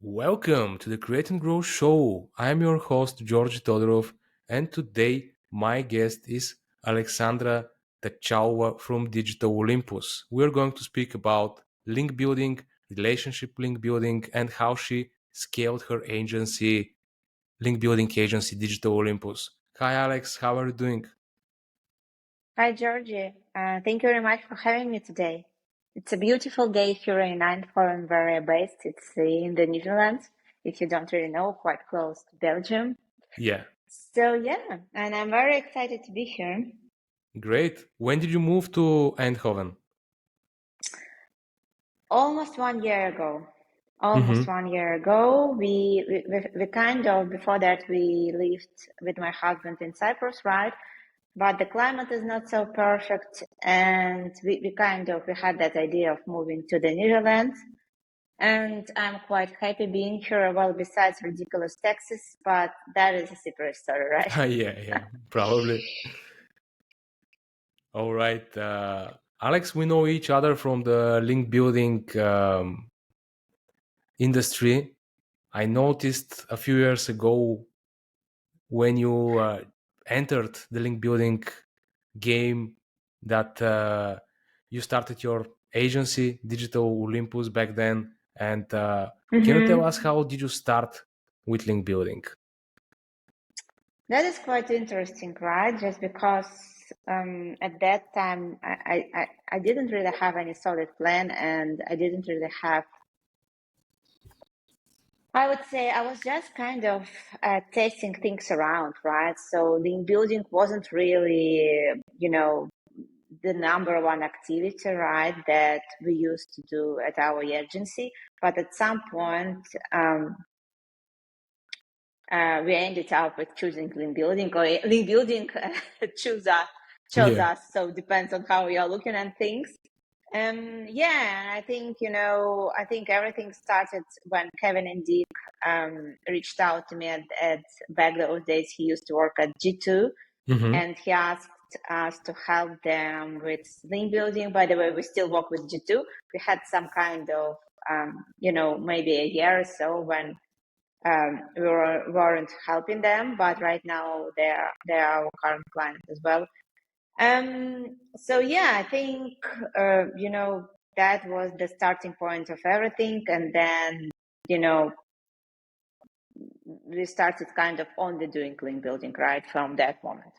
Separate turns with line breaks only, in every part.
Welcome to the Create and Grow Show. I'm your host, George Todorov, and today my guest is Alexandra Tachalova from Digital Olympus. We're going to speak about link building, relationship link building, and how she scaled her agency, link building agency, Digital Olympus. Hi, Alex. How are you doing?
Hi, Georgie. Thank you very much for having me today. It's a beautiful day here in Eindhoven, where I'm based. It's in the Netherlands, if you don't really know, quite close to Belgium.
Yeah,
So, yeah, and I'm very excited to be here.
great. When did you move to Eindhoven?
Almost 1 year ago.
Mm-hmm.
We kind of, before that, we lived with my husband in Cyprus, right? But the climate is not so perfect, and we had that idea of moving to the Netherlands. And I'm quite happy being here. Well, besides ridiculous taxes, but that is a separate story, right?
Yeah, probably. All right. Alex, we know each other from the link building industry. I noticed a few years ago when you entered the link building game that you started your agency, Digital Olympus, back then. And can you tell us how did you start with link building?
That is quite interesting, right? Just because at that time I didn't really have any solid plan, and I didn't really have. I would say I was just kind of testing things around, right? So link building wasn't really, the number one activity, right, that we used to do at our agency. But at some point, we ended up with choosing link building, or link building chose
Yeah.
us. So it depends on how we are looking at things. I think everything started when Kevin and Dick reached out to me at back those days. He used to work at G2,
Mm-hmm.
and he asked us to help them with link building. By the way, we still work with G2. We had some kind of, maybe a year or so when weren't helping them, but right now they're our current client as well. I think that was the starting point of everything, and then we started kind of only doing link building right from that moment.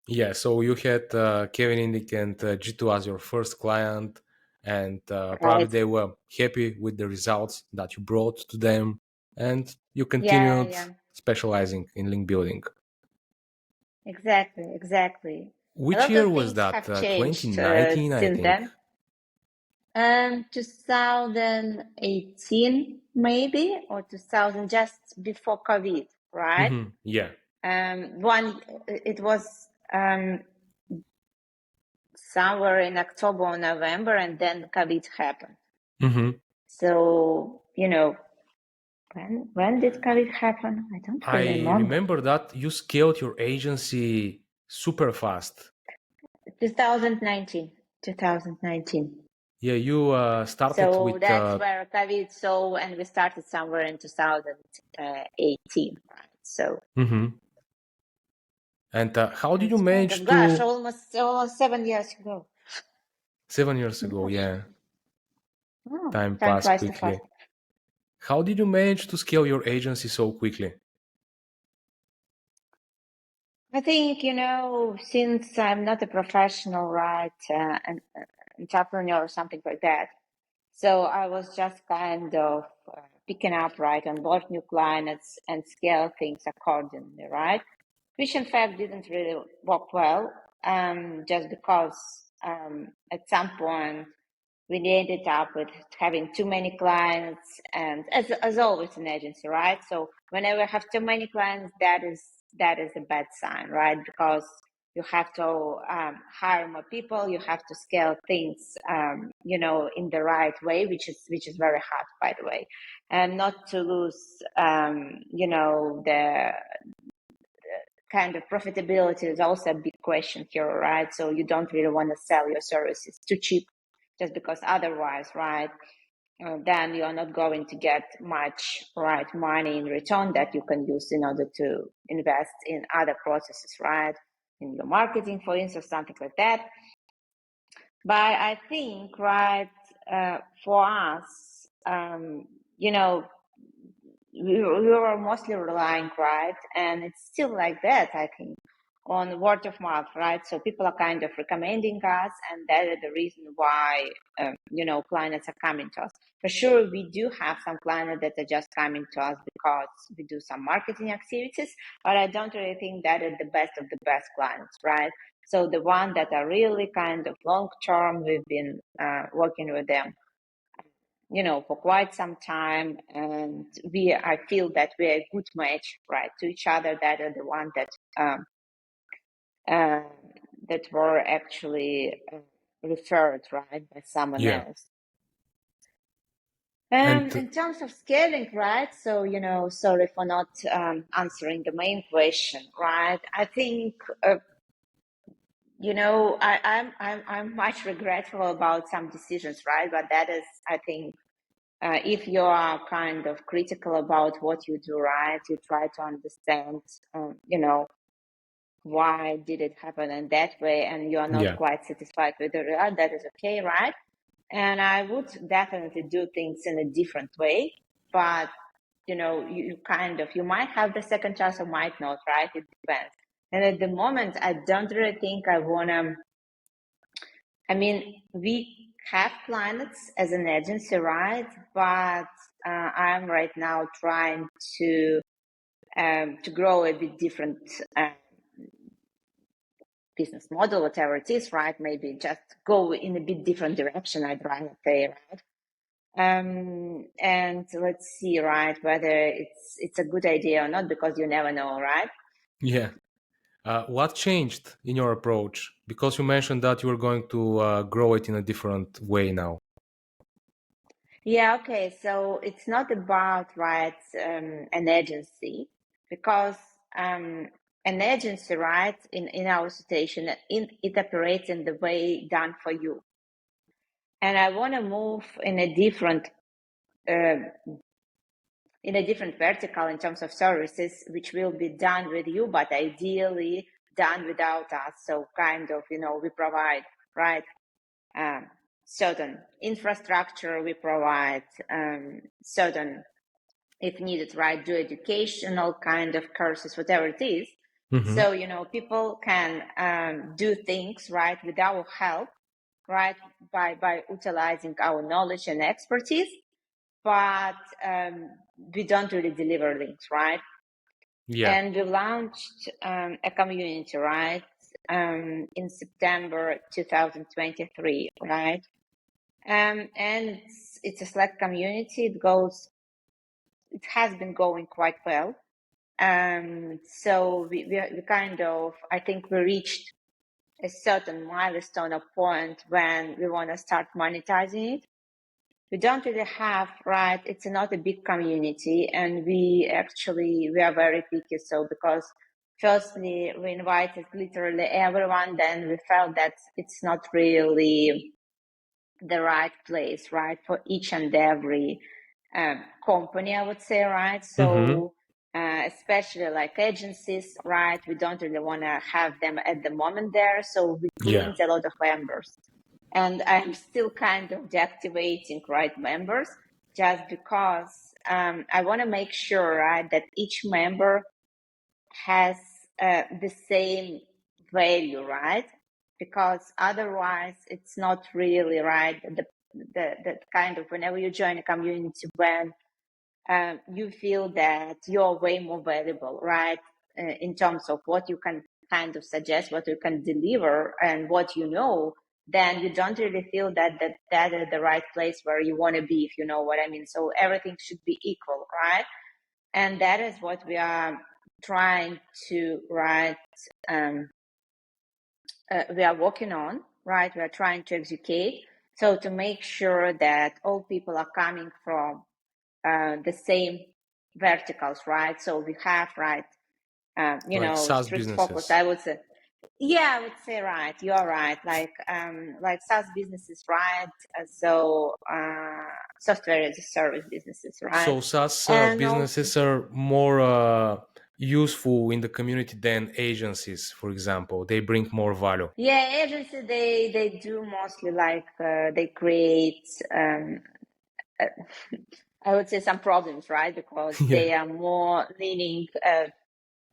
Yeah, so you had Kevin Indick and G2 as your first client, and probably
Right.
they were happy with the results that you brought to them, and you
Yeah,
continued
yeah.
specializing in link building.
Exactly. A
Which
lot
year
of
was
things
that?
have changed
2019, I
since
think.
then. 2018 maybe, or 2000, just before COVID, right?
Yeah.
It was somewhere in October or November, and then COVID happened. So, when did COVID happen? I don't
I
really remember.
remember that you scaled your agency super fast.
2019. 2019.
Yeah, you started
So
with
that's where COVID and we started somewhere in 2018, right? So
mhm. And how did you
it's kind
manage
of, gosh,
to
almost 7 years ago.
7 years ago?
Gosh,
Yeah, time
time
passed
flies too fast.
quickly. How did you manage to scale your agency so quickly?
I think, since I'm not a professional, right, an entrepreneur or something like that, so I was just kind of picking up, right, on board new clients and scale things accordingly, right? Which in fact didn't really work well, just because at some point we ended up with having too many clients, and as always in agency, right? So whenever you have too many clients, that is a bad sign, right? Because you have to hire more people, you have to scale things, in the right way, which is very hard, by the way, and not to lose, the kind of profitability is also a big question here, right? So you don't really want to sell your services too cheap just because otherwise, right, then you are not going to get much right money in return that you can use in order to invest in other processes, right? In your marketing, for instance, something like that. But I think, right, for us, you know, we were mostly relying, right, and it's still like that, I think, on word of mouth, right? So people are kind of recommending us, and that is the reason why, clients are coming to us. For sure, we do have some clients that are just coming to us because we do some marketing activities, but I don't really think that is the best of the best clients, right? So the one that are really kind of long term, we've been working with them, for quite some time, and I feel that we're a good match, right, to each other. That are the one that were actually referred, right, by someone
Yeah.
else.
And
In terms of scaling, right? So, sorry for not answering the main question, right? I think, I'm much regretful about some decisions, right? But that is, I think, if you are kind of critical about what you do, right, you try to understand, why did it happen in that way, and you are not
yeah,
quite satisfied with the result, that is okay, right? And I would definitely do things in a different way, but you might have the second chance or might not, right? It depends. And at the moment, I don't really think I want to. I mean, we have planets as an agency, right? But I'm right now trying to grow a bit different business model, whatever it is, right? Maybe just go in a bit different direction, I'd rather say, right? And let's see, right, whether it's a good idea or not, because you never know, right?
yeah. What changed in your approach? Because you mentioned that you were going to grow it in a different way now.
Yeah, okay. So it's not about, right, an agency, because an agency, right, in our situation, it operates in the way done for you. And I want to move uh, in a different vertical in terms of services, which will be done with you, but ideally done without us. So kind of, we provide, right, certain infrastructure, we provide certain, if needed, right, do educational kind of courses, whatever it is.
Mm-hmm.
So, people can do things, right, with our help, right, by utilizing our knowledge and expertise, but we don't really deliver links, right?
Yeah.
And we launched a community, right, in September 2023, right? And it's a Slack community. It has been going quite well. So we kind of, I think we reached a certain milestone or point when we want to start monetizing it. We don't really have, right, it's not a big community, and we are very picky. So because firstly, we invited literally everyone, then we felt that it's not really the right place, right, for each and every company, I would say, right?
Mm-hmm.
So especially like agencies, right, we don't really want to have them at the moment there. So we
Yeah.
cleaned a lot of members, and I'm still kind of deactivating, right, members, just because I want to make sure, right, that each member has the same value, right? Because otherwise, it's not really right. The kind of, whenever you join a community, when you feel that you're way more valuable, right? In terms of what you can kind of suggest, what you can deliver, and what you know, then you don't really feel that is the right place where you want to be, if you know what I mean. So everything should be equal, right? And that is what we are trying to, right, we are working on, right? We are trying to execute. So to make sure that all people are coming from the same verticals, right? So we have, right,
Like SaaS
strict focus,
businesses.
I would say. Yeah, I would say right. You're right. Like SaaS businesses, right? Software as a service businesses, right?
So SaaS
And also,
businesses are more useful in the community than agencies, for example. They bring more value.
yeah, agency they do mostly like they create uh, I would say some problems, right? Because
Yeah,
they are more leaning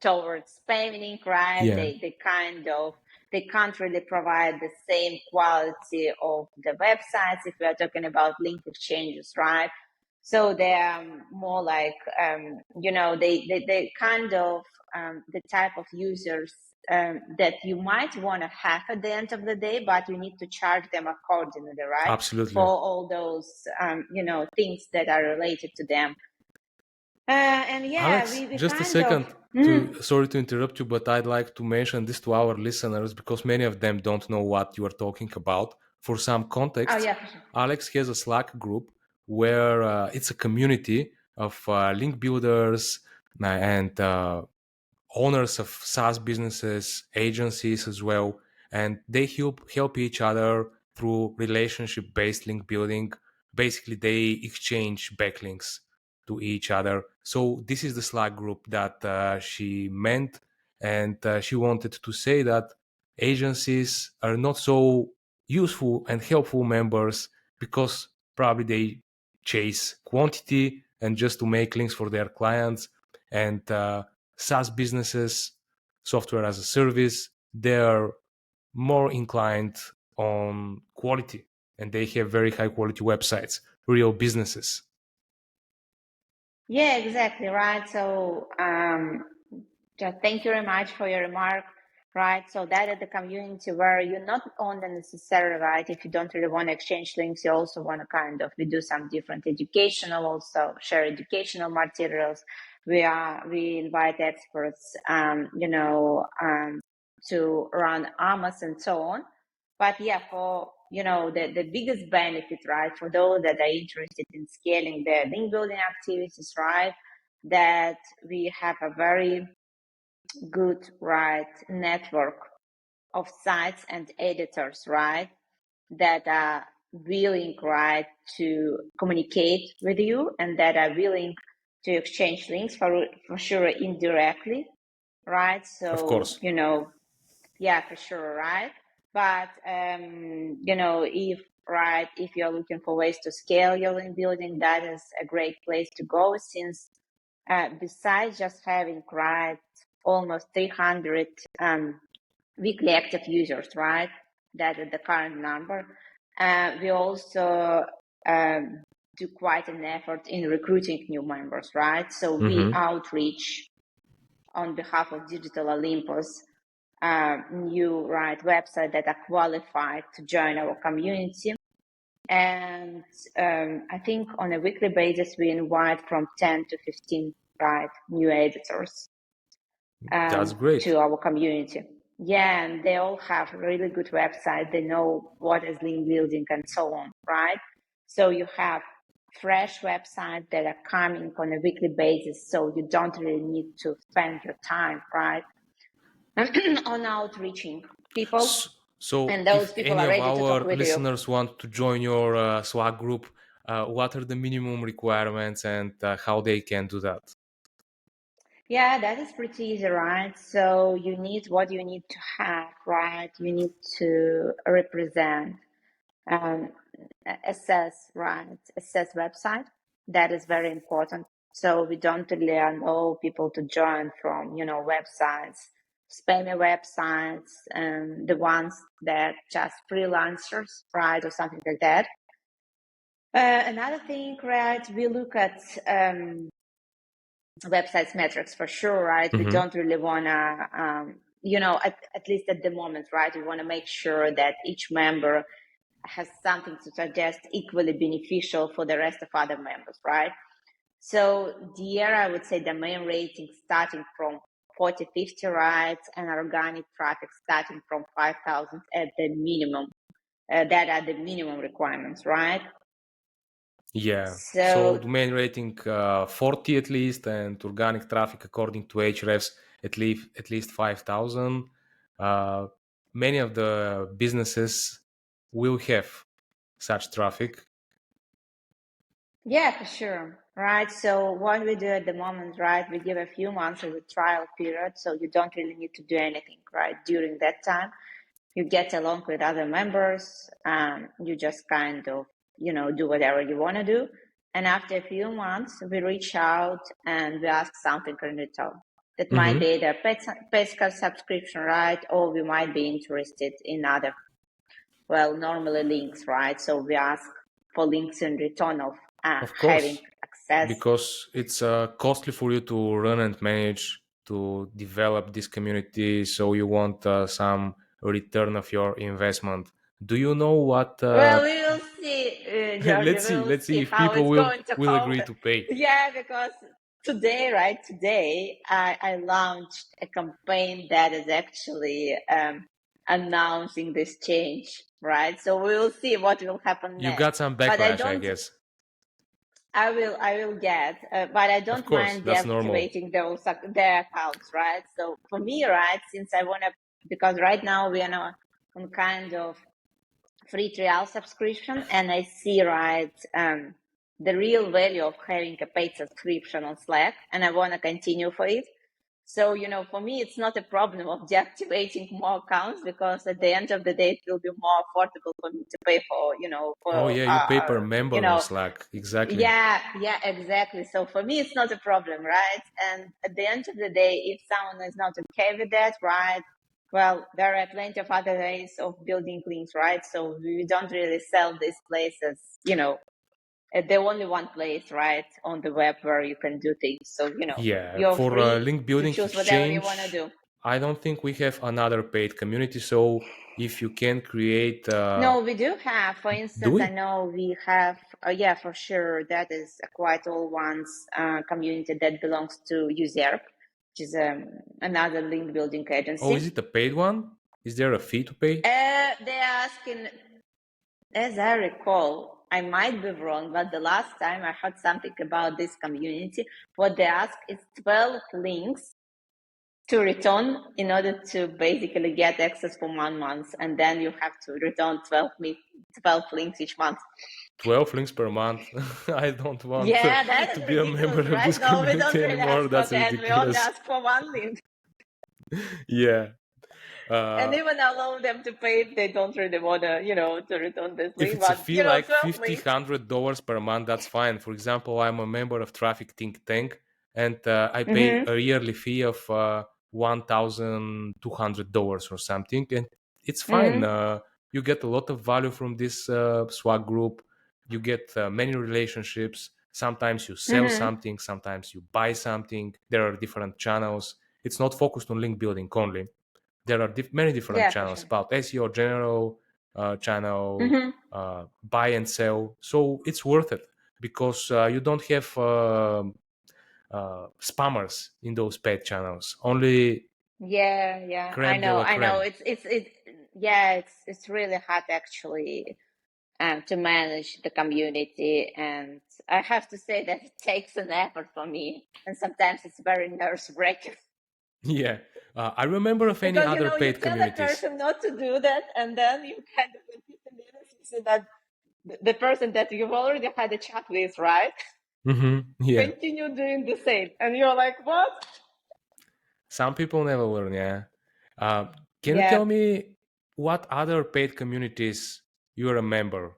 towards spamming, right?
yeah,
They can't really provide the same quality of the websites if we are talking about link exchanges, right? So they're more like they kind of the type of users that you might want to have at the end of the day, but you need to charge them accordingly, right? For
absolutely.
all those things that are related to them. And yeah,
Alex,
we
just a
kind of.
second sorry to interrupt you, but I'd like to mention this to our listeners because many of them don't know what you are talking about. For some
Oh
context,
yeah, for sure.
Alex has a Slack group where it's a community of link builders and owners of SaaS businesses, agencies as well, and they help each other through relationship based link building. Basically, they exchange backlinks to each other. So this is the Slack group that she meant, and she wanted to say that agencies are not so useful and helpful members because probably they chase quantity and just to make links for their clients, and SaaS businesses, software as a service, they're more inclined on quality, and they have very high quality websites, real businesses.
Yeah, exactly, right. So, just thank you very much for your remark, right? So that is the community where you're not only necessarily, right, if you don't really want to exchange links, you also want to we do some different educational, also share educational materials. We invite experts, to run AMAs and so on. But yeah, for the biggest benefit, right, for those that are interested in scaling their link building activities, right, that we have a very good, right, network of sites and editors, right, that are willing, right, to communicate with you and that are willing to exchange links for sure indirectly, right?
Of
So,
course.
yeah, for sure, right? But if you're looking for ways to scale your link building, that is a great place to go since besides just having almost 300 weekly active users, right? That is the current number. We also do quite an effort in recruiting new members, right? So we
Mm-hmm.
outreach on behalf of Digital Olympus new website that are qualified to join our community. And I think on a weekly basis, we invite from 10 to 15 new editors
That's great.
to our community. Yeah, and they all have really good website. They know what is link building and so on, right? So you have fresh websites that are coming on a weekly basis, so you don't really need to spend your time, right, on outreaching people,
So,
and
if
those people
any
are
of
ready to talk
our
with you.
listeners want to join your Slack group, what are the minimum requirements and how they can do that?
Yeah, that is pretty easy, right? So you need what you need to have, right? You need to represent um, assess, right? Assess website. That is very important. So we don't really allow people to join from, websites, spammy websites, and the ones that just freelancers, right? Or something like that. Another thing, right? We look at websites metrics for sure, right? We
Mm-hmm.
don't really want to, at least at the moment, right? We want to make sure that each member has something to suggest equally beneficial for the rest of other members, right? So there, I would say the main rating starting from 40, 50, right? And organic traffic starting from 5,000 at the minimum. That are the minimum requirements, right?
Yeah. So
So
domain rating 40 at least, and organic traffic according to Ahrefs at least 5,000. uh, many of the businesses will have such traffic.
Yeah, for sure. Right. So what we do at the moment, right, we give a few months as a trial period. So you don't really need to do anything, right? During that time, you get along with other members. You just kind of, do whatever you want to do. And after a few months, we reach out and we ask something in return. That might
Hmm.
be the pet subscription, right? Or we might be interested in other, well, normally links, right? So we ask for links in return of
Of
having
course,
access.
because it's costly for you to run and manage to develop this community. So you want some return of your investment. Do you know what?
Well, we will see, Georgia.
Let's
We
see.
will
Let's see
see
if
how
people
it's
will
going to
will
go.
agree to pay.
Yeah, because today, right? Today, I launched a campaign that is actually announcing this change, right? So we will see what will happen
You
next.
got some
But I
backlash, I
don't.
guess.
I will get, but I
Of
don't
course,
mind
that's normal.
deactivating their accounts, right? So for me, right, since I wanna, because right now we are on kind of free trial subscription, and I see, right, the real value of having a paid subscription on Slack, and I want to continue for it. So, for me, it's not a problem of deactivating more accounts, because at the end of the day, it will be more affordable for me to pay for,
Oh yeah, you pay per member on Slack. Exactly.
yeah, exactly. So for me, it's not a problem, right? And at the end of the day, if someone is not okay with that, right? Well, there are plenty of other ways of building links, right? So we don't really sell these places, the only one place, right, on the web where you can do things. So,
Yeah,
you're
for
free
link
to
building
choose whatever you want to
exchange,
do.
I don't think we have another paid community. So if you can create,
No, we do have, for
do
instance, I
we?
know we have, yeah, for sure, that is a quite old one's community that belongs to Userp, which is another link building
Oh, is
agency.
it a paid one? Is there a fee to pay?
They're asking, as I recall, I might be wrong, but the last time I heard something about this community, what they ask is 12 links to return in order to basically get access for 1 month, and then you have to return 12 links each month.
12 links per month. I don't want
Yeah, that
to
is
be a member
ridiculous,
of this
right? No, we don't
community
really
anymore.
ask for
That's
that. We only
ridiculous.
ask for one link,
Yeah.
and
Uh,
even allow them to pay if they don't really want to, to return this
if
link.
it's a
But
fee like
12
50,
links.
$100 per month, that's fine. For example, I'm a member of Traffic Think Tank, and I pay
Mm-hmm.
a yearly fee of $1,200 or something, and it's fine.
Mm-hmm.
You get a lot of value from this swag group. You get many relationships. Sometimes you sell
Mm-hmm.
something, sometimes you buy something. There are different channels. It's not focused on link building only. There are many different
Yeah, for
channels
sure.
about SEO general channel,
Mm-hmm.
buy and sell. So it's worth it because you don't have spammers in those paid channels. Only
Yeah,
creme de la
I know.
creme.
Yeah, it's really hard actually to manage the community, and I have to say that it takes an effort for me, and sometimes it's very nerve wracking.
Yeah, I remember of any
Because
other
you
paid
tell a
communities.
person not to do that, and then you kind of in 15 minutes you see that the person that you've already had a chat with, right,
Yeah,
continue doing the same, and you're like, what?
some people never learn. Yeah, uh, can you tell
Yeah.
me what other paid communities you are a member?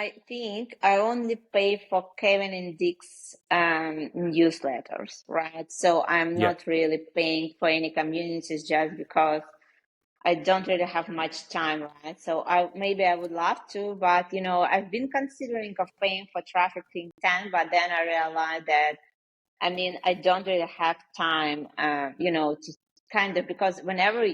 I think I only pay for Kevin and Dick's newsletters, right? So I'm
Yeah.
not really paying for any communities just because I don't really have much time, right? So I would love to, but I've been considering of paying for Traffic Think Tank, but then I realized that I don't really have time, to kind of, because whenever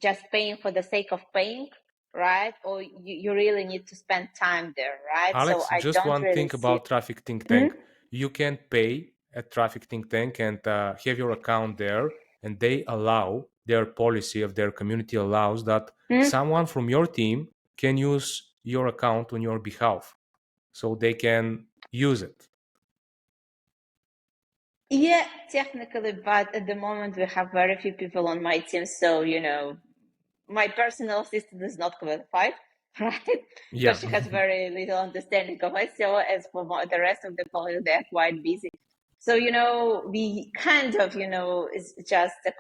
just paying for the sake of paying, right? Or you really need to spend time there, right? So
Alex,
I
just
don't
one
really
thing
see.
about Traffic Think
Mhm.
Tank. You can pay at Traffic Think Tank and have your account there, and their policy of their community allows that
Mhm.
someone from your team can use your account on your behalf. So they can use it.
Yeah, technically, but at the moment we have very few people on my team, so my personal assistant is not qualified, right?
Yeah.
Because she has very little understanding of SEO. As for the rest of the colleagues, they're quite busy. So, we kind of, it's just a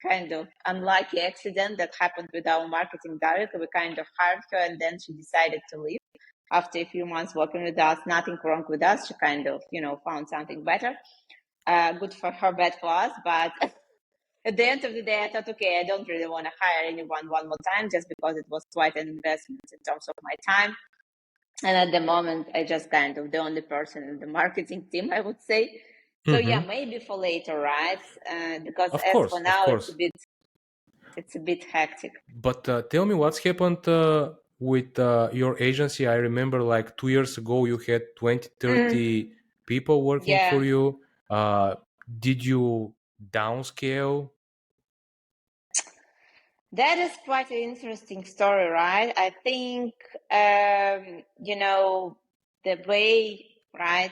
kind of unlucky accident that happened with our marketing director. We kind of hired her and then she decided to leave after a few months working with us. Nothing wrong with us. She kind of, found something better. Good for her, bad for us. But at the end of the day, I thought, okay, I don't really want to hire anyone one more time just because it was quite an investment in terms of my time. And at the moment, I just kind of the only person in the marketing team, I would say. So yeah,
Hmm.
maybe for later, right? Because
Of
as for
course, of
now,
course.
it's a bit hectic.
But tell me what's happened with your agency. I remember like 2 years ago you had 20,
Mm,
30 people working for
yeah,
you. Did you downscale?
that is quite an interesting story, right? I think the way, right,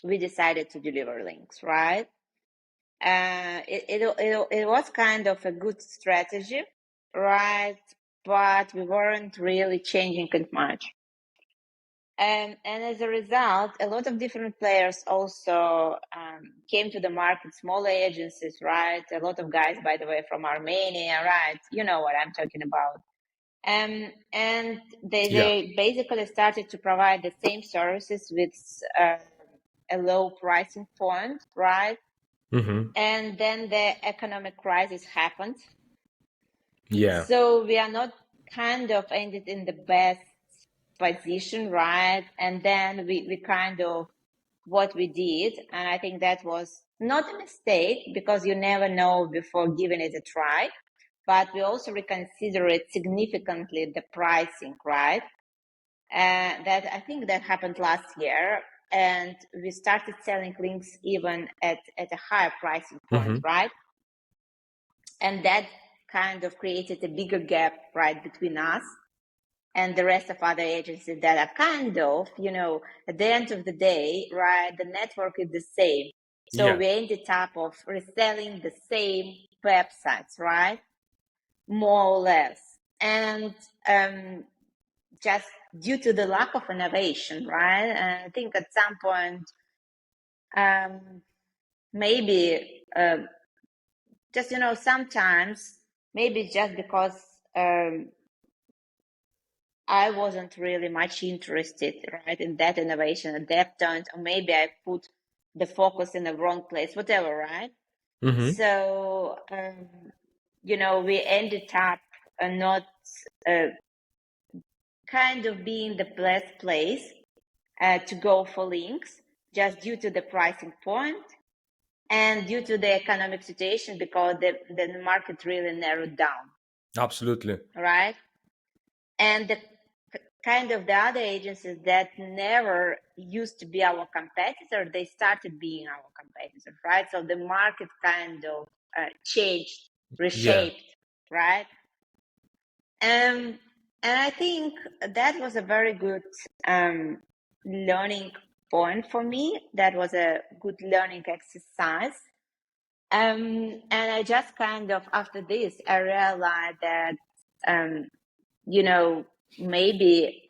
we decided to deliver links, right? It was kind of a good strategy, right? But we weren't really changing it much. And as a result, a lot of different players also came to the market, smaller agencies, right? A lot of guys, by the way, from Armenia, right? You know what I'm talking about. And
Yeah.
they basically started to provide the same services with a low pricing point, right?
Hmm.
And then the economic crisis happened.
Yeah.
So we are not kind of ended in the best position, right? And then we kind of what we did, and I think that was not a mistake because you never know before giving it a try. But we also reconsidered significantly the pricing, right? That I think that happened last year, and we started selling links even at a higher pricing point,
Hmm.
right? And that kind of created a bigger gap, right, between us and the rest of other agencies that are kind of, at the end of the day, right, the network is the same. So
Yeah.
we ended up of reselling the same websites, right? More or less. And just due to the lack of innovation, right? And I think at some point, maybe just, sometimes maybe just because I wasn't really much interested, right, in that innovation at that point, or maybe I put the focus in the wrong place, whatever, right?
Hmm.
So, we ended up not uh, kind of being the best place to go for links just due to the pricing point and due to the economic situation because the market really narrowed down,
Absolutely.
right? And the kind of the other agencies that never used to be our competitor, they started being our competitors, right? So the market kind of changed,
Yeah.
reshaped, right? And I think that was a very good learning point for me. That was a good learning exercise. And I just kind of, after this, I realized that, maybe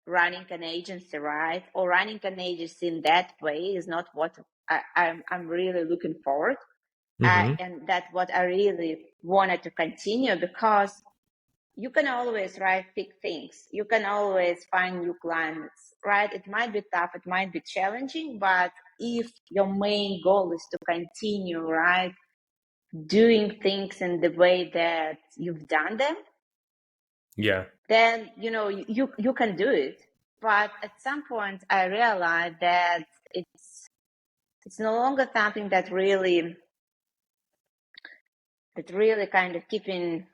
running an agency, right? Or running an agency in that way is not what I'm really looking forward.
Hmm.
And that's what I really wanted to continue because you can always, right, pick things. You can always find new clients, right? It might be tough, it might be challenging, but if your main goal is to continue, right, doing things in the way that you've done them,
Yeah.
then you can do it. But at some point I realized that it's no longer something that really kind of keeping,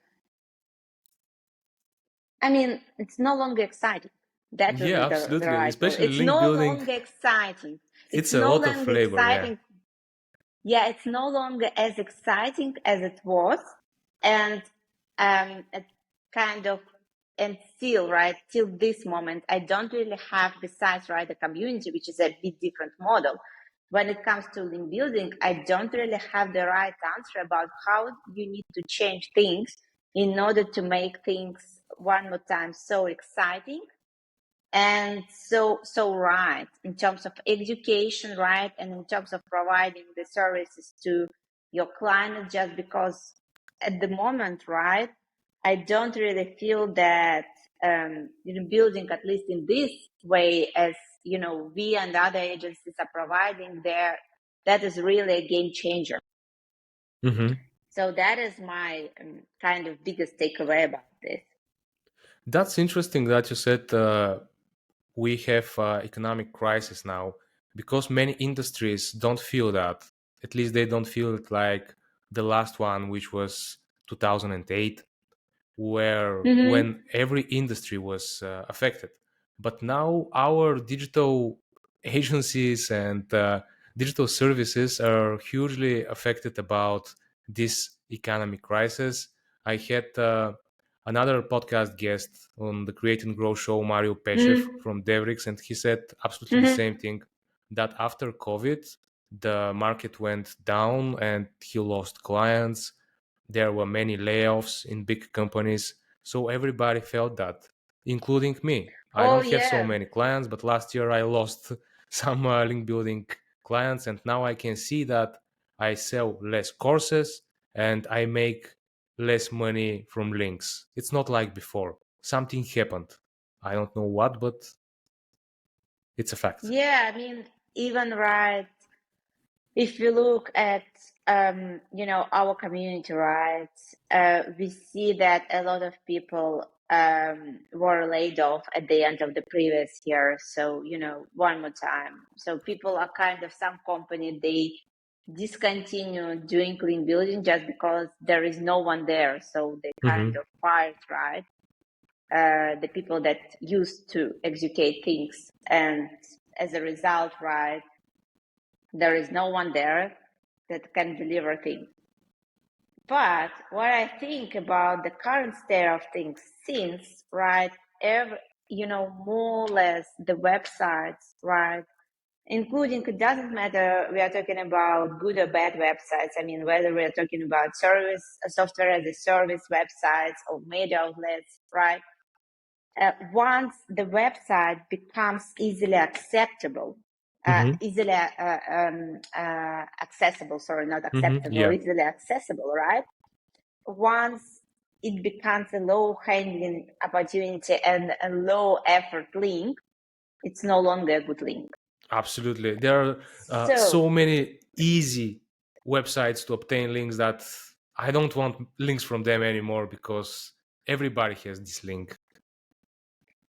I mean, it's no longer exciting. That would be
Yeah,
the
absolutely.
right word.
Especially
It's
link
no
building,
longer exciting. It's
it's a
no
lot of
longer
labor. Yeah.
exciting. Yeah, it's no longer as exciting as it was. And it kind of, and still, right, till this moment, I don't really have, besides, right, the community, which is a bit different model. when it comes to link building, I don't really have the right answer about how you need to change things in order to make things one more time so exciting and so right in terms of education, right, and in terms of providing the services to your client. Just because at the moment, right, I don't really feel that building, at least in this way, as we and other agencies are providing there, that is really a game changer.
Mm-hmm.
So that is my kind of biggest takeaway about this.
That's interesting that you said we have economic crisis now because many industries don't feel that. At least they don't feel it like the last one, which was 2008, where
Mm-hmm.
when every industry was affected. But now our digital agencies and digital services are hugely affected about this economic crisis. I had another podcast guest on the Create and Grow show, Mario Peshev
Mm-hmm.
from Devrix, and he said absolutely the
Mm-hmm.
same thing, that after COVID, the market went down and he lost clients. There were many layoffs in big companies, so everybody felt that, including me. I
Oh
don't have so
yeah.
many clients, but last year I lost some link building clients, and now I can see that I sell less courses and I make less money from links. It's not like before. Something happened. I don't know what, but it's a fact.
Yeah, I mean, even right, if you look at our community, right, we see that a lot of people were laid off at the end of the previous year. So one more time. So people are kind of, some company, they discontinue doing clean building just because there is no one there. So they kind
Mm-hmm.
of fired, right, the people that used to execute things, and as a result, right, there is no one there that can deliver things. But what I think about the current state of things, since, right, more or less the websites, right, including, it doesn't matter, we are talking about good or bad websites. I mean, whether we are talking about software as a service websites or media outlets, right? Once the website becomes easily acceptable,
Mm-hmm.
accessible, sorry, not
Mm-hmm.
acceptable,
Yeah,
easily accessible, right? Once it becomes a low hanging opportunity and a low effort link, it's no longer a good link.
absolutely. There are
So,
so many easy websites to obtain links that I don't want links from them anymore because everybody has this link.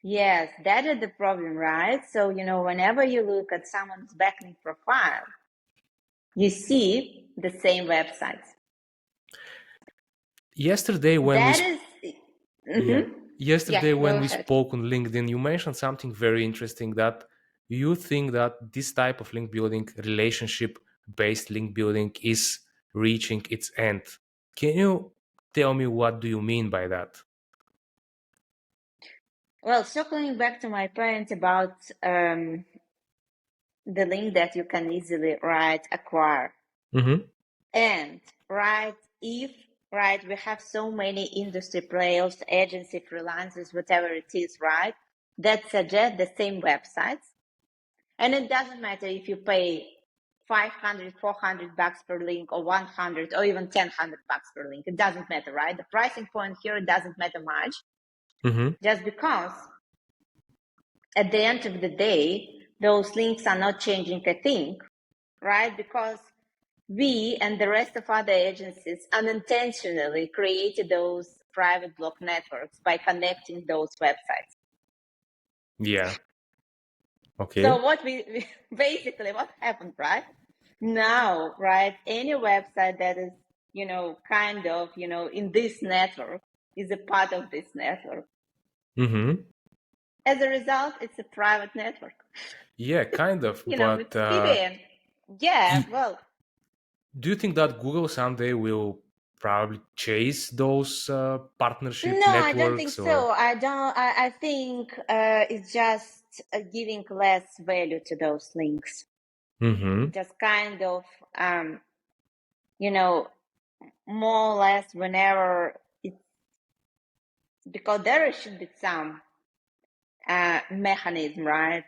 yes, that is the problem, right? So, whenever you look at someone's backlink profile, you see the same websites.
Yesterday when we
That
sp-
is,
Yeah,
mm-hmm. Yeah,
yesterday
go
when we
ahead.
spoke on LinkedIn, you mentioned something very interesting, that you think that this type of link building, relationship based link building, is reaching its end. Can you tell me what do you mean by that?
Well, circling back to my point about the link that you can easily, right, acquire.
Mm-hmm.
And, right, if, right, we have so many industry players, agency, freelancers, whatever it is, right, that suggest the same websites. And it doesn't matter if you pay 500, 400 bucks per link, or 100, or even 1,000 bucks per link. It doesn't matter, right? The pricing point here doesn't matter much,
Mm-hmm.
just because at the end of the day, those links are not changing a thing, right? Because we and the rest of other agencies unintentionally created those private block networks by connecting those websites.
Yeah.
So
Okay.
what we basically, what happened, right? Now, right, any website that is, kind of, in this network is a part of this network.
Mm-hmm.
As a result, it's a private network.
Yeah, kind of. But
It's PBN. Yeah, well,
do you think that Google someday will probably chase those partnership
no, I don't think
networks, or?
so. I think it's just giving less value to those links.
Mm-hmm.
just kind of, you know, more or less whenever it's, because there should be some mechanism, right,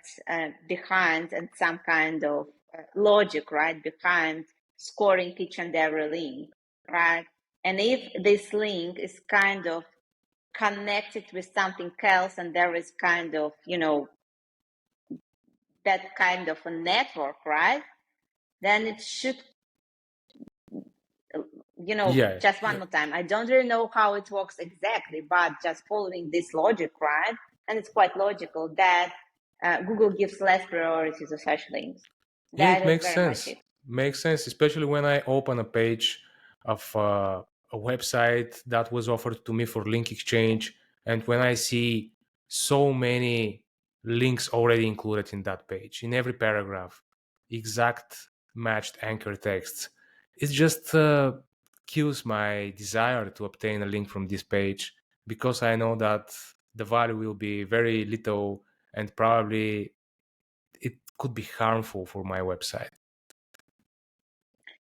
behind, and some kind of logic, right, behind scoring each and every link, right? And if this link is kind of connected with something else, and there is kind of, that kind of a network, right? Then it should,
Yeah.
just one more time. I don't really know how it works exactly, but just following this logic, right? And it's quite logical that Google gives less priority to such links.
Yeah,
That
it
is
makes
very much
sense.
it.
Makes sense, especially when I open a page of a website that was offered to me for link exchange, and when I see so many links already included in that page, in every paragraph, exact matched anchor texts, it just kills my desire to obtain a link from this page because I know that the value will be very little and probably it could be harmful for my website.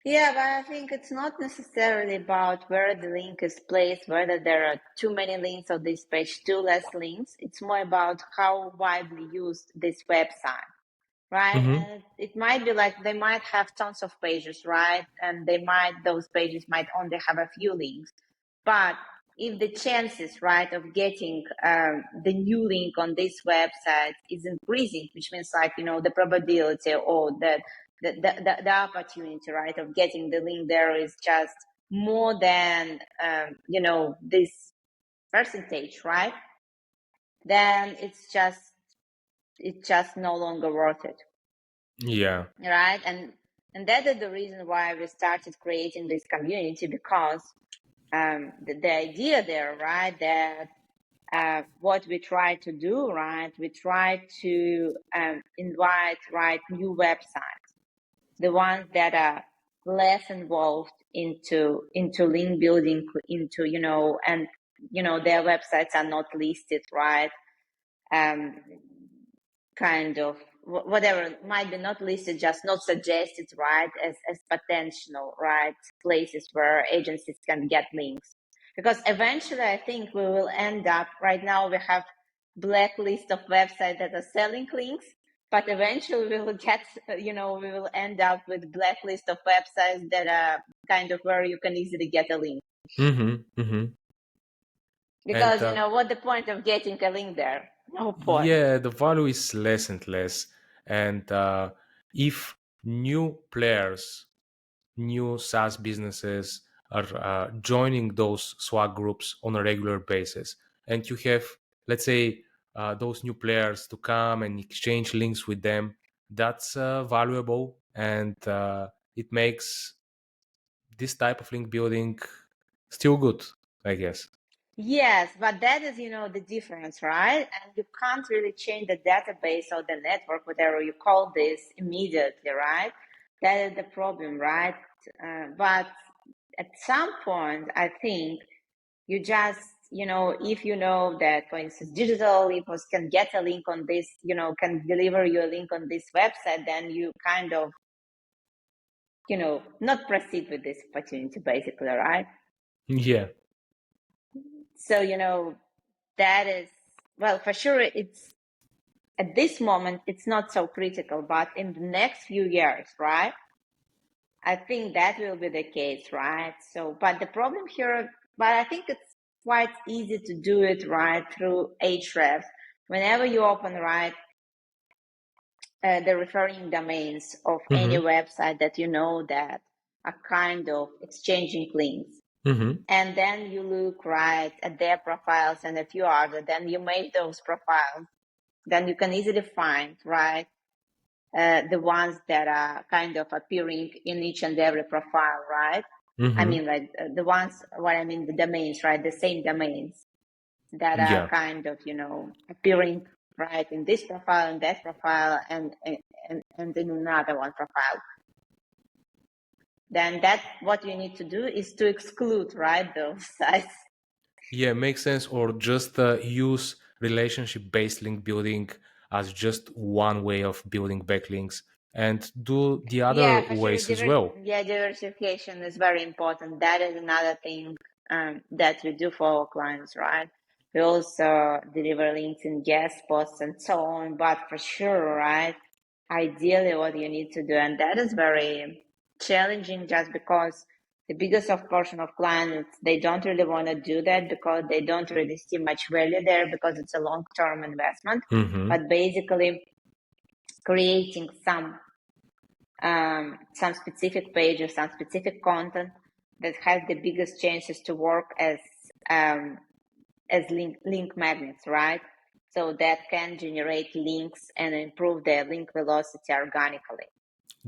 Yeah, but I think it's not necessarily about where the link is placed, whether there are too many links on this page, too less links. It's more about how widely used this website, right?
Mm-hmm.
And it might be like they might have tons of pages, right? And those pages might only have a few links. But if the chances, right, of getting the new link on this website is increasing, which means like, the probability or the opportunity, right, of getting the link there is just more than, this percentage, right? Then it's just no longer worth it.
Yeah.
Right. And that is the reason why we started creating this community, because the idea there, right, that what we try to do, right, we try to invite, right, new websites, the ones that are less involved into link building, into, and their websites are not listed, right, um kind of whatever might be not listed, just not suggested, right, as potential, right, places where agencies can get links. Because eventually I think we will end up, right now we have blacklist of websites that are selling links, but eventually we will get, we will end up with blacklist of websites that are kind of where you can easily get a link.
Mm-hmm. Mm-hmm. And
Because, what the point of getting a link there? No point.
yeah, the value is less and less. And if new players, new SaaS businesses are joining those swag groups on a regular basis, and you have, let's say, those new players to come and exchange links with them, that's valuable, and it makes this type of link building still good, I guess.
Yes, but that is, the difference, right? And you can't really change the database or the network, whatever you call this, immediately, right? That is the problem, right? But at some point, I think you just, if you know that, for instance, Digital Olympus can get a link on this, can deliver you a link on this website, then you kind of, not proceed with this opportunity, basically, right?
Yeah.
So, that is, well, for sure, it's at this moment, it's not so critical, but in the next few years, right? I think that will be the case, right? So, but the problem here, but I think it's quite easy to do it, right, through Ahrefs. Whenever you open, right, the referring domains of any
Mm-hmm.
website that that are kind of exchanging links,
Mm-hmm.
and then you look, right, at their profiles and a few others, then you make those profiles, then you can easily find, right, the ones that are kind of appearing in each and every profile, right? I
Mm-hmm.
mean, like the ones, the domains, right? The same domains that are
Yeah.
kind of, appearing, right, in this profile, in that profile, and in another one profile. Then what you need to do is to exclude, right, those sites.
Yeah, makes sense. Or just use relationship based link building as just one way of building backlinks. and do the other
Yeah, for sure.
ways as well.
Diversification is very important. That is another thing that we do for our clients, right? We also deliver links in guest posts and so on. But for sure, right? Ideally, what you need to do, and that is very challenging, just because the biggest of portion of clients, they don't really want to do that because they don't really see much value there, because it's a long-term investment.
Mm-hmm.
But basically, creating some specific pages, some specific content that has the biggest chances to work as link magnets, right? So that can generate links and improve their link velocity organically.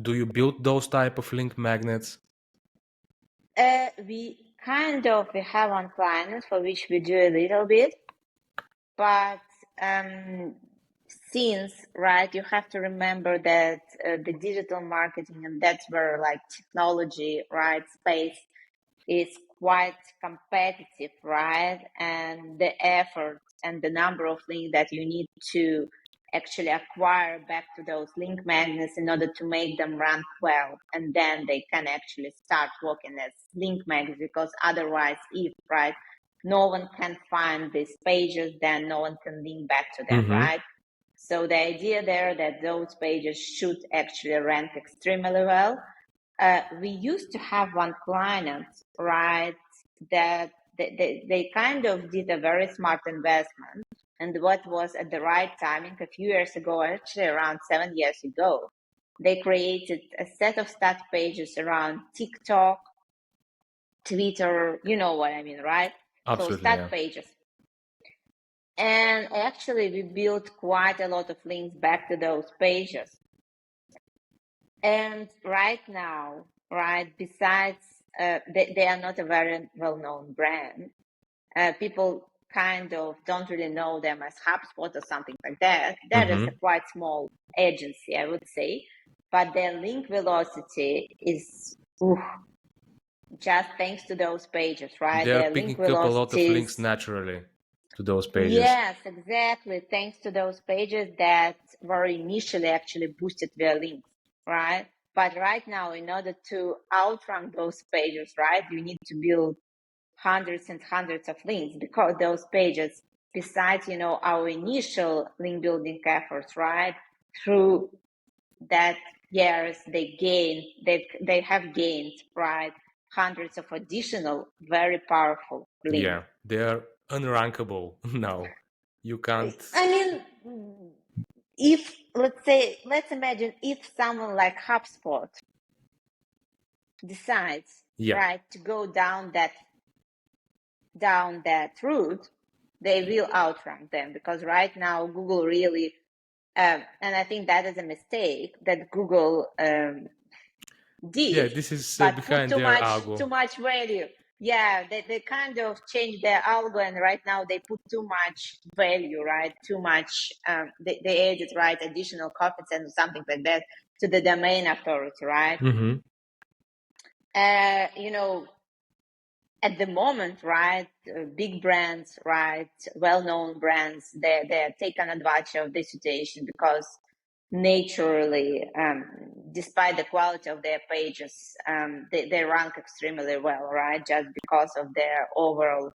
Do you build those type of link magnets?
We have one client for which we do a little bit, but since, right, you have to remember that the digital marketing, and that's where like technology, right, space is quite competitive, right? And the effort and the number of links that you need to actually acquire back to those link magnets in order to make them rank well, and then they can actually start working as link magnets, because otherwise, if, right, no one can find these pages, then no one can link back to them,
Mm-hmm.
right? So the idea there that those pages should actually rank extremely well. We used to have one client, right, that they kind of did a very smart investment. And what was at the right timing, a few years ago, actually around 7 years ago, they created a set of stat pages around TikTok, Twitter, you know what I mean, right? So
Absolutely,
stat
yeah.
pages. And actually, we built quite a lot of links back to those pages. And right now, right, besides, they are not a very well-known brand. People kind of don't really know them as HubSpot or something like that. That is
Mm-hmm.
a quite small agency, I would say. But their link velocity is just thanks to those pages, right?
They're
Their link
picking up a lot of
velocity
links
is,
naturally to those pages.
yes, exactly. Thanks to those pages that were initially actually boosted their links, right? But right now, in order to outrank those pages, right, you need to build hundreds and hundreds of links, because those pages, besides, our initial link building efforts, right, through that years, they have gained, right, hundreds of additional very powerful links.
Yeah, they're unrankable now. You can't.
I mean, if let's imagine if someone like HubSpot decides,
Yeah.
right, to go down that route, they will outrank them, because right now Google really, and I think that is a mistake that Google
Yeah,
did,
this is
but put
behind their algo.
too much value. Yeah, they kind of changed their algo, and right now they put too much value, right? Too much. They added, right, additional coefficient or something like that to the domain authority, right?
Mm-hmm.
At the moment, right, big brands, right, well-known brands, they're taking advantage of this situation, because naturally, despite the quality of their pages, they rank extremely well, right, just because of their overall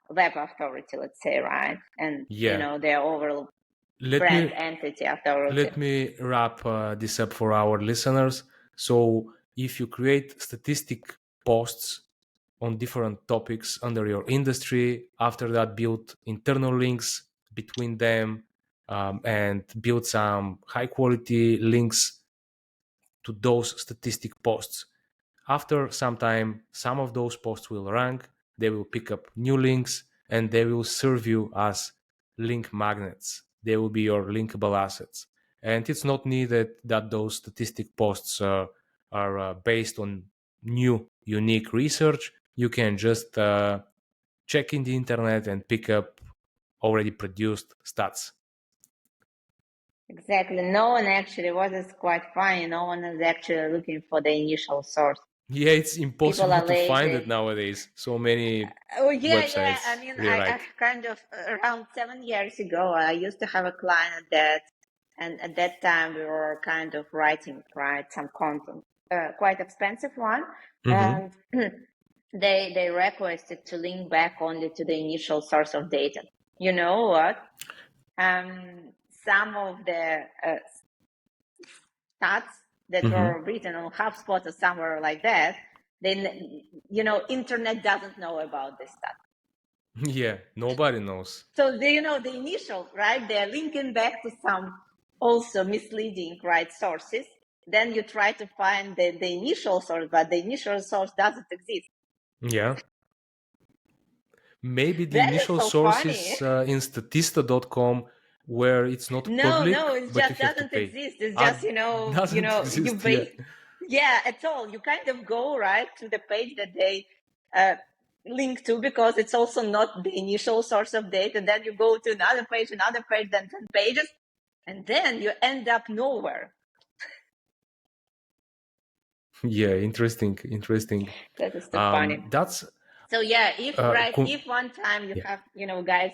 web authority, let's say, right, and
Yeah.
their overall
Let
brand
me
entity authority.
let me wrap this up for our listeners. So, if you create statistic posts on different topics under your industry, after that, build internal links between them, and build some high quality links to those statistic posts. After some time, some of those posts will rank, they will pick up new links, and they will serve you as link magnets. They will be your linkable assets. And it's not needed that those statistic posts are based on new, unique research. You can just check in the internet and pick up already produced stats.
Exactly. No one actually, what is quite funny, no one is actually looking for the initial source.
Yeah, it's
People
impossible
are
to find
lazy.
it nowadays. So many
Oh, yeah. I
websites
mean, I
rewrite.
kind of, around 7 years ago, I used to have a client that And at that time, we were kind of writing, right, some content, quite expensive one.
Mm-hmm.
And they requested to link back only to the initial source of data. You know what? Some of the stats that
Mm-hmm.
were written on HubSpot or somewhere like that, then, internet doesn't know about this stuff.
Yeah, nobody knows.
So the initial, right? They're linking back to some also misleading, right, sources. Then you try to find the initial source, but the initial source doesn't exist.
Yeah. Maybe the
That is
initial
so
source
funny.
is in statista.com where it's not public,
No, it
but you
just
have to
doesn't
pay.
exist. It's just,
Ah, doesn't
you
exist
base,
yet.
yeah, at all. You kind of go right to the page that they link to, because it's also not the initial source of data. Then you go to another page, then 10 pages, and then you end up nowhere.
Yeah, interesting.
That is too funny.
That's
So yeah, if one time you
yeah.
have, guys,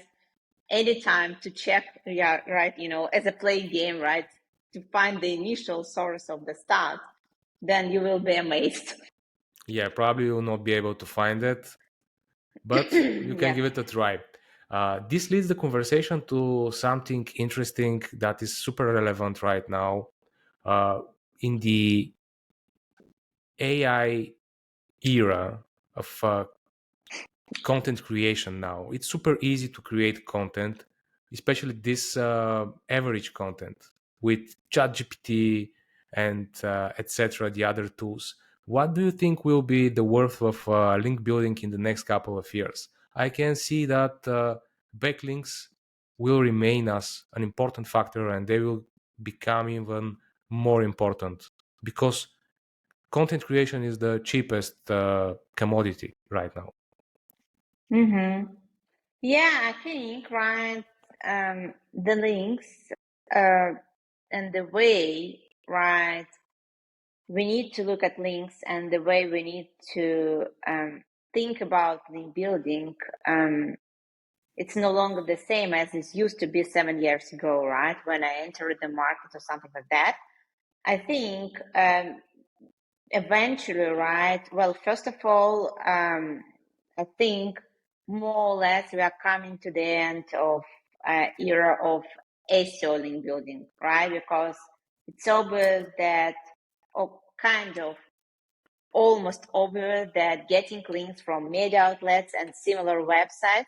any time to check, yeah, right, as a play game, right, to find the initial source of the start, then you will be amazed.
Yeah, probably you will not be able to find it, but you can
Yeah.
give it a try. This leads the conversation to something interesting that is super relevant right now in the AI era of content creation now. It's super easy to create content, especially this average content with ChatGPT and etc. The other tools. What do you think will be the worth of link building in the next couple of years? I can see that backlinks will remain as an important factor, and they will become even more important because content creation is the cheapest commodity right now.
Mm-hmm. Yeah, I think, right, the links uh, and the way, right, we need to look at links, and the way we need to think about link building, it's no longer the same as it used to be 7 years ago, right, when I entered the market or something like that. I think eventually, right, well, first of all, I think more or less we are coming to the end of era of SEO link building, right? Because it's obvious that, or kind of almost obvious, that getting links from media outlets and similar websites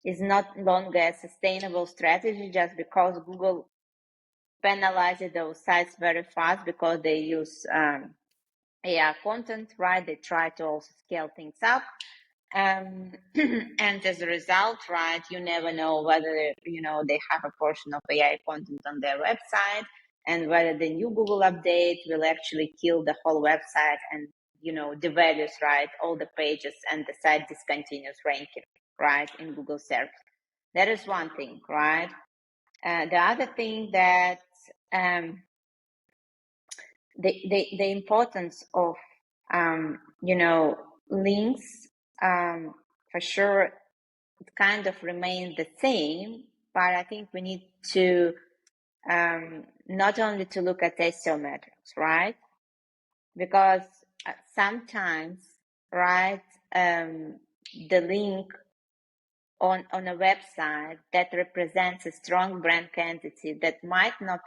is not longer a sustainable strategy, just because Google penalizes those sites very fast because they use AI content, right? They try to also scale things up. And as a result, right, you never know whether, they have a portion of AI content on their website, and whether the new Google update will actually kill the whole website and, devalues, right, all the pages, and the site discontinues ranking, right, in Google search. That is one thing, right? The other thing that the importance of links, for sure, it kind of remains the same, but I think we need to not only to look at SEO metrics, right? Because sometimes, right, the link on a website that represents a strong brand entity that might not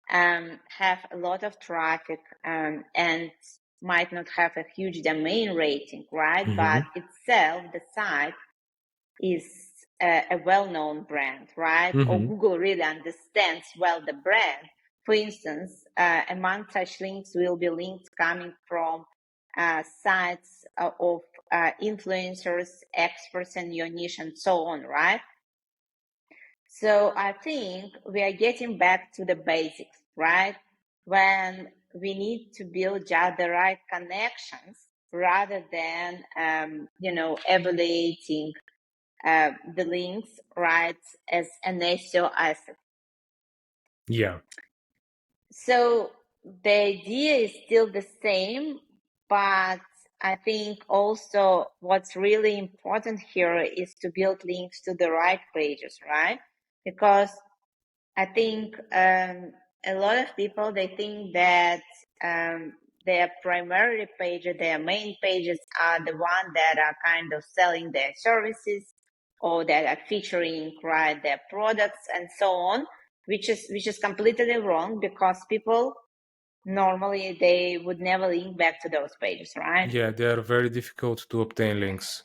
have a lot of traffic, and might not have a huge domain rating, right?
Mhm.
But itself, the site is a well-known brand, right? Or
Mhm.
Google really understands well the brand. For instance, among such links will be links coming from sites of influencers, experts in your niche, and so on, right? So I think we are getting back to the basics, right? When we need to build just the right connections rather than, evaluating the links, right, as an SEO asset.
Yeah.
So the idea is still the same, but I think also what's really important here is to build links to the right pages, right? Because I think a lot of people, they think that their primary page, their main pages are the one that are kind of selling their services or that are featuring, right, their products and so on, which is completely wrong, because people normally, they would never link back to those pages, right?
Yeah, they are very difficult to obtain links,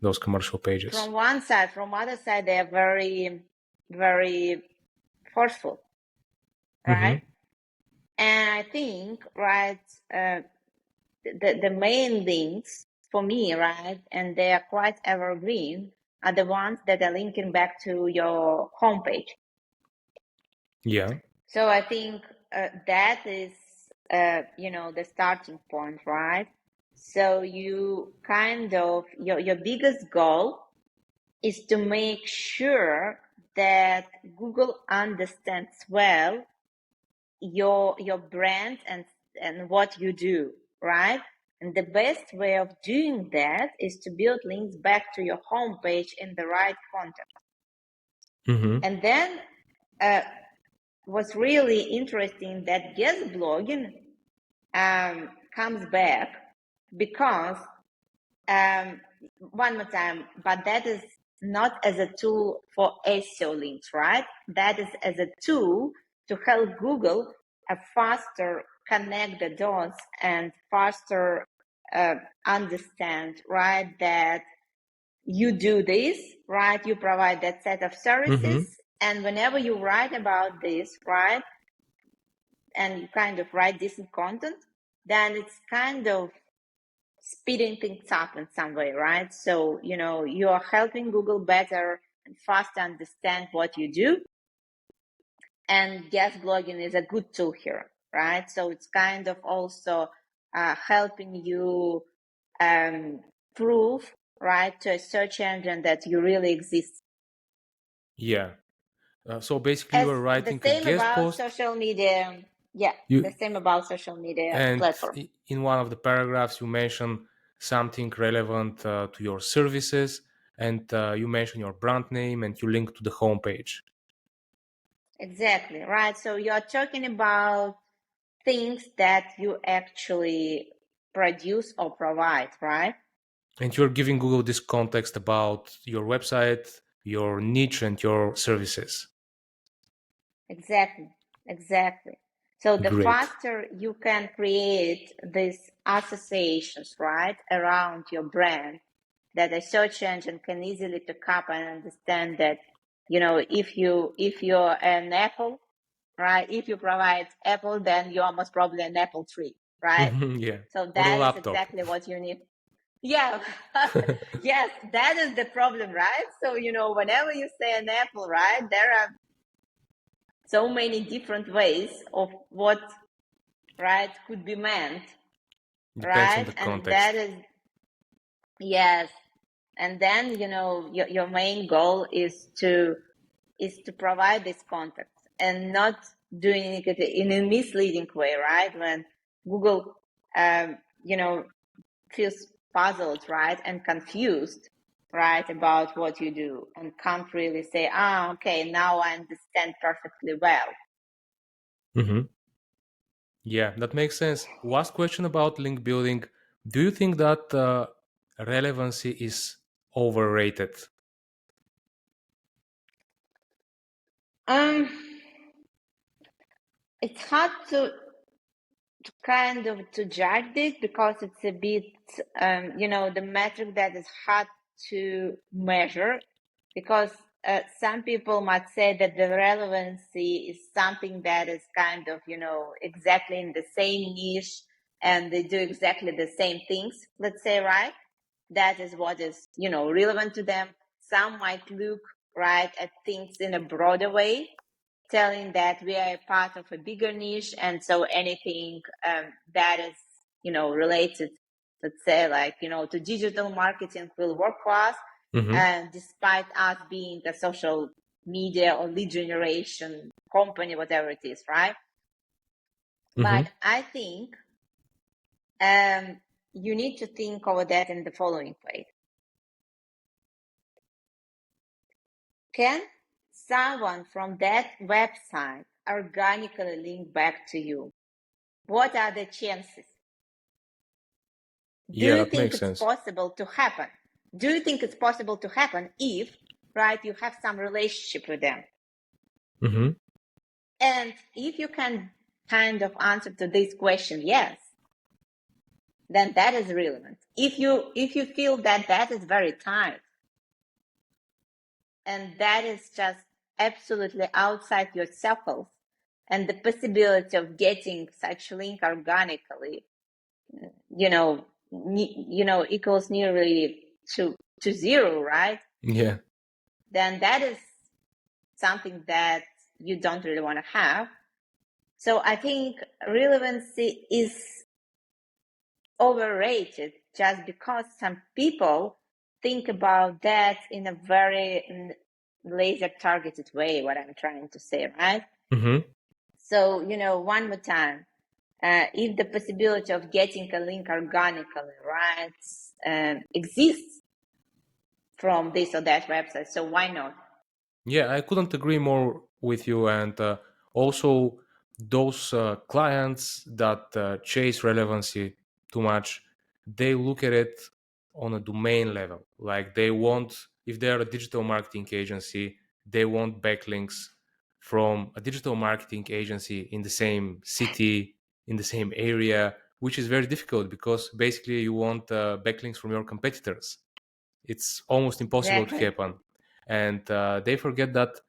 those commercial pages.
From one side, from other side, they are very, very forceful, right?
Mm-hmm.
And I think, right, the main links for me, right, and they are quite evergreen, are the ones that are linking back to your homepage.
Yeah.
So I think that is, the starting point, right? So you kind of, your biggest goal is to make sure that Google understands well your brand and what you do, right? And the best way of doing that is to build links back to your homepage in the right context.
Mm-hmm.
And then what's really interesting, that guest blogging comes back because one more time, but that is not as a tool for SEO links, right? That is as a tool to help Google faster connect the dots and faster understand, right, that you do this, right? You provide that set of services.
Mm-hmm.
And whenever you write about this, right, and you kind of write decent content, then it's kind of speeding things up in some way, right? So, you are helping Google better and faster understand what you do. And guest blogging is a good tool here, right? So it's kind of also helping you prove, right, to a search engine that you really exist.
Yeah. So basically, you
As
are
the
writing a
same
guest
about
post.
social media. Yeah, the
You
same about social media
and
platform.
in one of the paragraphs, you mention something relevant to your services, and you mention your brand name, and you link to the homepage.
Exactly, right? So you're talking about things that you actually produce or provide, right?
And you're giving Google this context about your website, your niche, and your services.
Exactly, exactly. So the
Great.
faster you can create these associations, right, around your brand, that a search engine can easily pick up and understand that, if you're an Apple, right, if you provide Apple, then you are most probably an Apple tree, right?
Yeah.
So
Or a
that is
laptop.
exactly what you need. Yeah, yes, that is the problem, right? So, whenever you say an apple, right, there are so many different ways of what, right, could be meant,
Depends on
right?
the
And that
context.
is, yes. And then, your main goal is to provide this context and not doing it in a misleading way, right? When Google, feels puzzled, right, and confused, right, about what you do, and can't really say, okay, now I understand perfectly well.
Hmm. Yeah, that makes sense. Last question about link building. Do you think that relevancy is overrated?
Um, it's hard to judge this, because it's a bit, the metric that is hard to measure, because some people might say that the relevancy is something that is kind of, exactly in the same niche, and they do exactly the same things, let's say, right? That is what is, relevant to them. Some might look, right, at things in a broader way, telling that we are a part of a bigger niche, and so anything that is, related, let's say, like, to digital marketing will work for us,
Hmm.
and despite us being a social media or lead generation company, whatever it is, right?
Hmm.
But I think you need to think over that in the following way. Can someone from that website organically link back to you? What are the chances? Do
Yeah,
you
that
think
makes
it's
sense.
possible to happen? Do you think it's possible to happen if, right, you have some relationship with them?
Mm-hmm.
And if you can kind of answer to this question, yes, then that is relevant. If you feel that that is very tight and that is just absolutely outside your circles, and the possibility of getting such link organically, equals nearly to zero, right?
Yeah.
Then that is something that you don't really want to have. So I think relevancy is overrated just because some people think about that in a very laser targeted way, what I'm trying to say, right?
Mm-hmm.
So, one more time, if the possibility of getting a link organically, right, exists from this or that website, so why not?
Yeah, I couldn't agree more with you. And also, those clients that chase relevancy too much, they look at it on a domain level. Like they want, if they're a digital marketing agency, they want backlinks from a digital marketing agency in the same city, in the same area, which is very difficult because basically you want backlinks from your competitors. It's almost impossible to
Exactly.
happen. And they forget that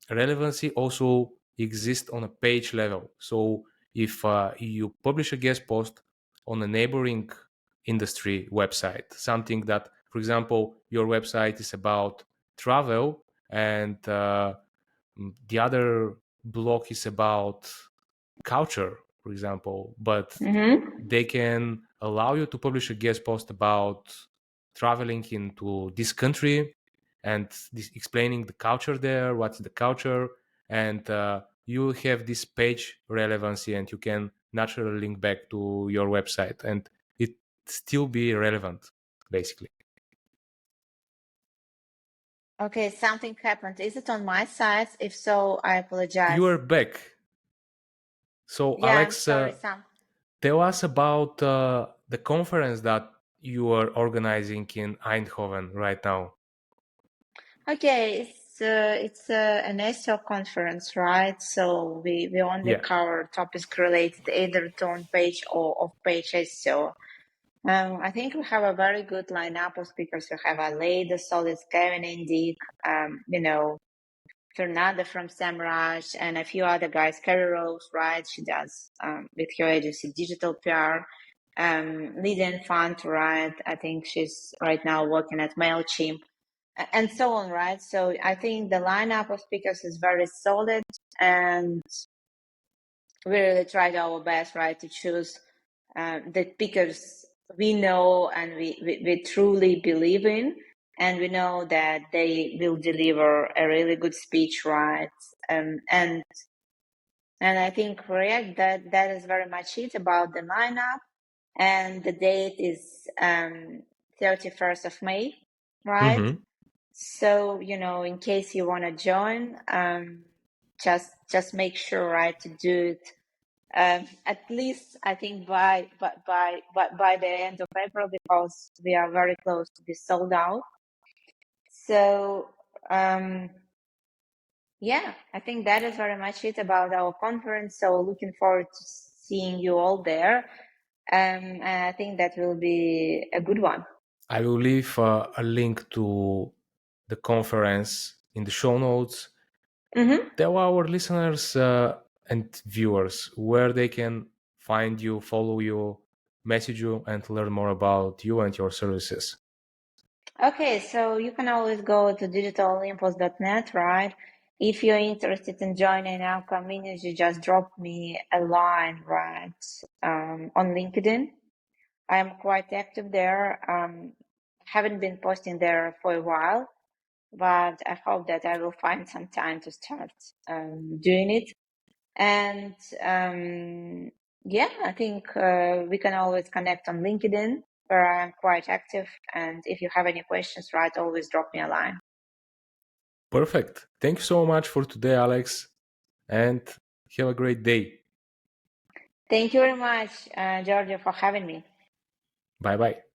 relevancy also exists on a page level. So if you publish a guest post on a neighboring industry website, something that, for example, your website is about travel, and the other blog is about culture, for example, but
Mm-hmm.
they can allow you to publish a guest post about traveling into this country and explaining the culture there, what's the culture, and you have this page relevancy, and you can naturally link back to your website, and it still be relevant, basically.
Okay, something happened. Is it on my side? If so, I apologize.
You are back. So,
Yeah, I'm
Alex,
sorry, Sam.
tell us about the conference that you are organizing in Eindhoven right now.
Okay, it's an SEO conference, right? So we only
Yeah.
cover topics related either to on-page or off-page SEO. I think we have a very good lineup of speakers. We have Aleda, Solid, Kevin, Indy, Fernanda from Semrush, and a few other guys. Carrie Rose, right? She does with her agency Digital PR. Lydian Font, right? I think she's right now working at MailChimp, and so on, right? So I think the lineup of speakers is very solid, and we really tried our best, right, to choose the speakers we know and we truly believe in, and we know that they will deliver a really good speech, right? And I think, correct, that is very much it about the lineup. And the date is 31st of May, right?
Mm-hmm.
So, in case you want to join, just make sure, right, to do it at least, I think, by the end of April, because we are very close to be sold out. So yeah, I think that is very much it about our conference. So looking forward to seeing you all there. And I think that will be a good one.
I will leave a link to the conference in the show notes.
Mm-hmm.
Tell our listeners and viewers where they can find you, follow you, message you, and learn more about you and your services.
Okay, so you can always go to digitalolympus.net, right? If you're interested in joining our community, just drop me a line, right, on LinkedIn. I'm quite active there. Haven't been posting there for a while, but I hope that I will find some time to start doing it. And yeah, I think we can always connect on LinkedIn, where I'm quite active. And if you have any questions, right, always drop me a line.
Perfect. Thank you so much for today, Alex, and have a great day.
Thank you very much, Giorgio, for having me.
Bye bye.